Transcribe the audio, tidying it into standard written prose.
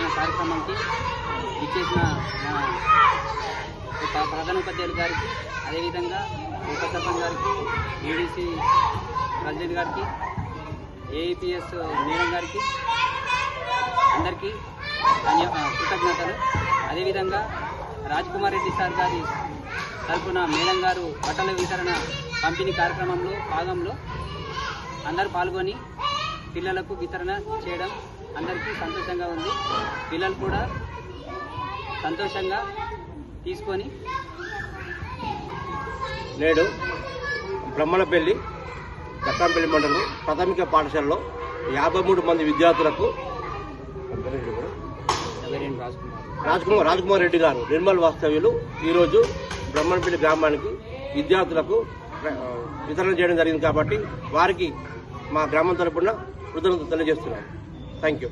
వితరణ కార్యక్రమానికి ఇచ్చేసిన ప్రధాన ఉపాధ్యాయులు గారికి, అదేవిధంగా ఉప సర్పంచ్ గారికి, ఏడీసీ ప్రెసిడెంట్ గారికి, ఏఈపీఎస్ మేడం గారికి అందరికీ కృతజ్ఞతలు. అదేవిధంగా రాజ్కుమార్ రెడ్డి సార్ గారి తరఫున మేడం గారు బట్టల వితరణ పంపిణీ కార్యక్రమంలో భాగంలో అందరూ పాల్గొని పిల్లలకు వితరణ చేయడం అందరికీ సంతోషంగా ఉంది. పిల్లలు కూడా సంతోషంగా తీసుకొని నేడు బ్రహ్మణపల్లి దక్కంపల్లి మండలం ప్రాథమిక పాఠశాలలో 53 మంది విద్యార్థులకు రాజ్కుమార్ రెడ్డి గారు నిర్మల్ వాస్తవ్యులు ఈరోజు బ్రహ్మణపల్లి గ్రామానికి విద్యార్థులకు వితరణ చేయడం జరిగింది. కాబట్టి వారికి మా గ్రామం తరపున కృతజ్ఞతలు తెలియజేస్తున్నాను. Thank you.